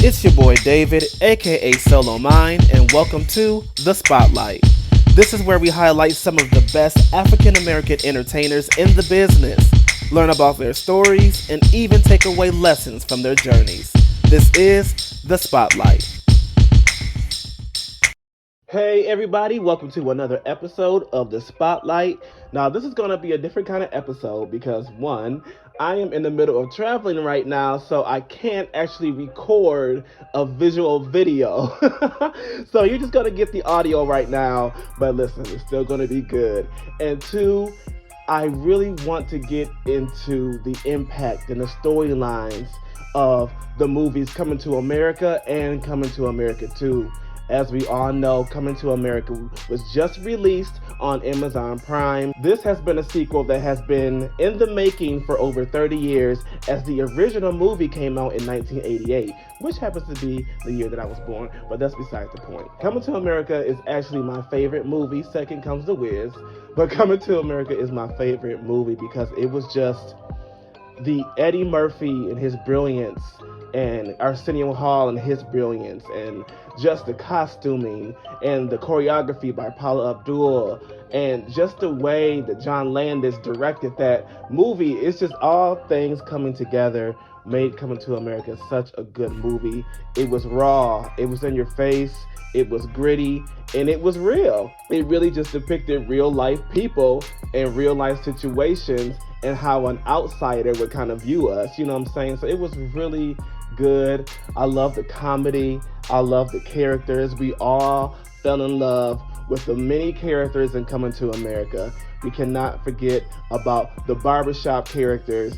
It's your boy David, aka SouloMind, and welcome to The Spotlight. This is where we highlight some of the best African American entertainers in the business, learn about their stories, and even take away lessons from their journeys. This is The Spotlight. Hey everybody, welcome to another episode of The Spotlight. Now this is going to be a different kind of episode because one, I am in the middle of traveling right now, so I can't actually record a visual video. So you're just going to get the audio right now, but listen, it's still going to be good. And two, I really want to get into the impact and the storylines of the movies Coming to America and Coming to America 2. As we all know, Coming to America was just released on Amazon Prime. This has been a sequel that has been in the making for over 30 years, as the original movie came out in 1988, which happens to be the year that I was born, but that's besides the point. Coming to America is actually my favorite movie. Second comes The Wiz, but Coming to America is my favorite movie because it was just the Eddie Murphy and his brilliance, and Arsenio Hall and his brilliance, and just the costuming and the choreography by Paula Abdul, and just the way that John Landis directed that movie. It's just all things coming together made Coming to America such a good movie. It was raw, it was in your face, it was gritty, and it was real. It really just depicted real life people and real life situations and how an outsider would kind of view us, you know what I'm saying? So it was really good. I love the comedy. I love the characters. We all fell in love with the many characters in Coming to America. We cannot forget about the barbershop characters.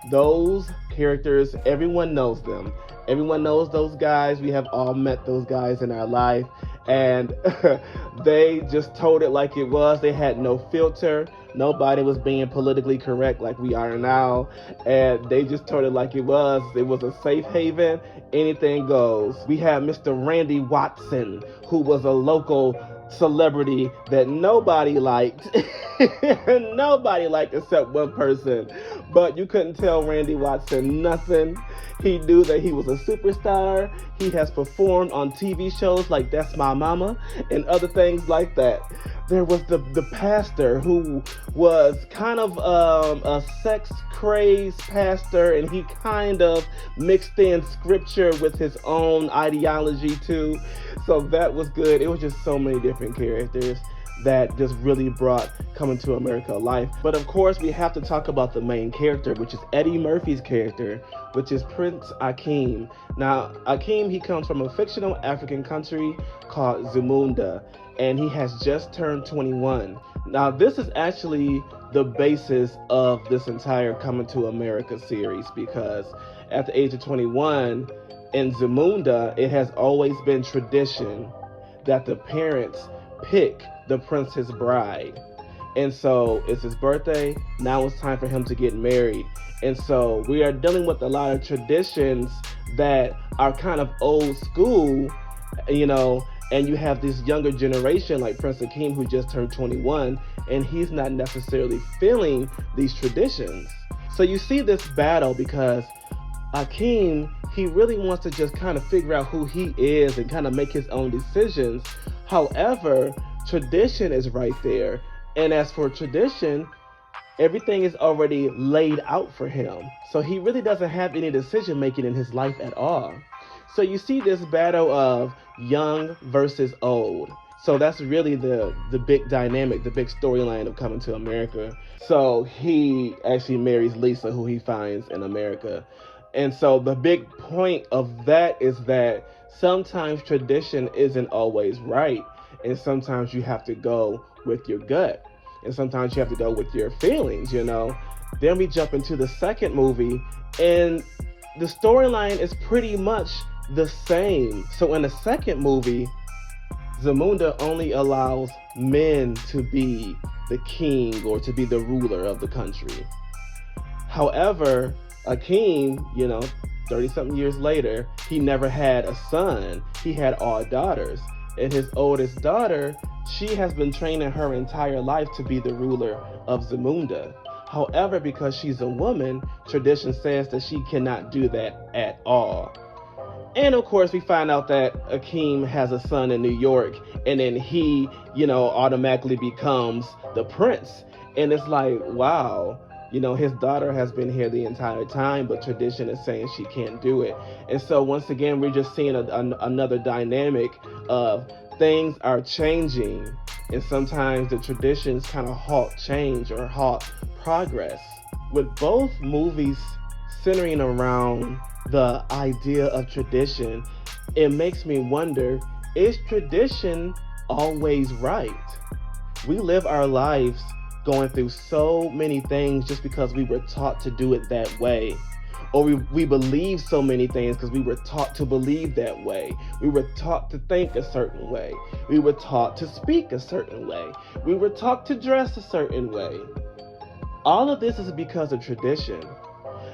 Those characters, everyone knows them. Everyone knows those guys. We have all met those guys in our life. And they just told it like it was. They had no filter. Nobody was being politically correct like we are now. And they just told it like it was. It was a safe haven. Anything goes. We had Mr. Randy Watson, who was a local celebrity that nobody liked. Nobody liked except one person. But you couldn't tell Randy Watson nothing. He knew that he was a superstar. He has performed on TV shows like That's My Mama and other things like that. There was the pastor who was kind of a sex-crazed pastor, and he kind of mixed in scripture with his own ideology too. So that was good. It was just so many different characters that just really brought Coming to America alive. But of course, we have to talk about the main character, which is Eddie Murphy's character, which is Prince Akeem. Now, Akeem, he comes from a fictional African country called Zamunda, and he has just turned 21. Now, this is actually the basis of this entire Coming to America series, because at the age of 21, in Zamunda, it has always been tradition that the parents pick the prince's bride. And so it's his birthday. Now it's time for him to get married. And so we are dealing with a lot of traditions that are kind of old school, you know, and you have this younger generation like Prince Akeem, who just turned 21, and he's not necessarily feeling these traditions. So you see this battle because Akeem, he really wants to just kind of figure out who he is and kind of make his own decisions. However, tradition is right there. And as for tradition, everything is already laid out for him. So he really doesn't have any decision making in his life at all. So you see this battle of young versus old. So that's really the big dynamic, the big storyline of Coming to America. So he actually marries Lisa, who he finds in America. And so the big point of that is that sometimes tradition isn't always right. And sometimes you have to go with your gut. And sometimes you have to go with your feelings, you know. Then we jump into the second movie, and the storyline is pretty much the same. So in the second movie, Zamunda only allows men to be the king or to be the ruler of the country. However, Akeem, you know, 30-something years later, he never had a son. He had all daughters. And his oldest daughter, she has been training her entire life to be the ruler of Zamunda. However, because she's a woman, tradition says that she cannot do that at all. And of course, we find out that Akeem has a son in New York, and then he, automatically becomes the prince. And it's like, wow, his daughter has been here the entire time, but tradition is saying she can't do it. And so once again, we're just seeing another dynamic of things are changing, and sometimes the traditions kind of halt change or halt progress. With both movies centering around the idea of tradition, it makes me wonder, is tradition always right? We live our lives going through so many things just because we were taught to do it that way. Or we believe so many things because we were taught to believe that way. We were taught to think a certain way. We were taught to speak a certain way. We were taught to dress a certain way. All of this is because of tradition.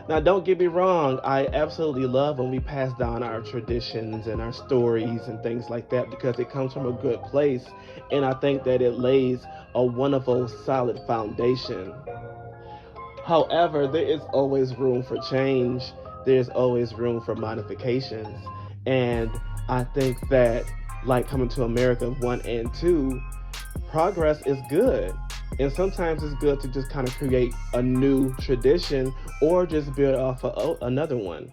Now, don't get me wrong, I absolutely love when we pass down our traditions and our stories and things like that, because it comes from a good place, and I think that it lays a wonderful, solid foundation. However, there is always room for change. There's always room for modifications. And I think that, like Coming to America 1 and 2, progress is good. And sometimes it's good to just kind of create a new tradition or just build off of another one.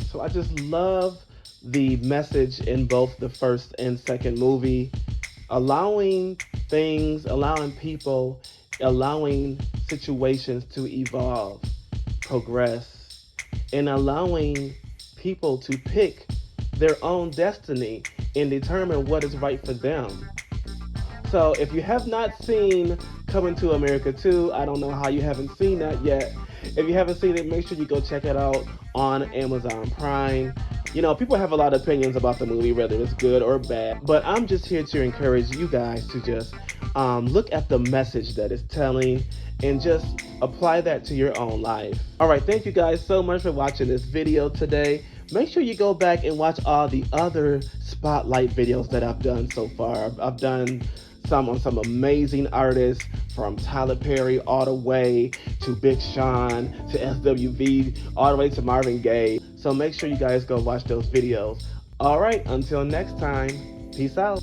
So I just love the message in both the first and second movie, allowing things, allowing people, allowing situations to evolve, progress, and allowing people to pick their own destiny and determine what is right for them. So if you have not seen Coming to America 2, I don't know how you haven't seen that yet. If you haven't seen it, make sure you go check it out on Amazon Prime. People have a lot of opinions about the movie, whether it's good or bad, but I'm just here to encourage you guys to just look at the message that it's telling and just apply that to your own life. All right, thank you guys so much for watching this video today. Make sure you go back and watch all the other Spotlight videos that I've done so far. I've done some on some amazing artists, from Tyler Perry all the way to Big Sean to SWV all the way to Marvin Gaye. So make sure you guys go watch those videos. All right, until next time, peace out.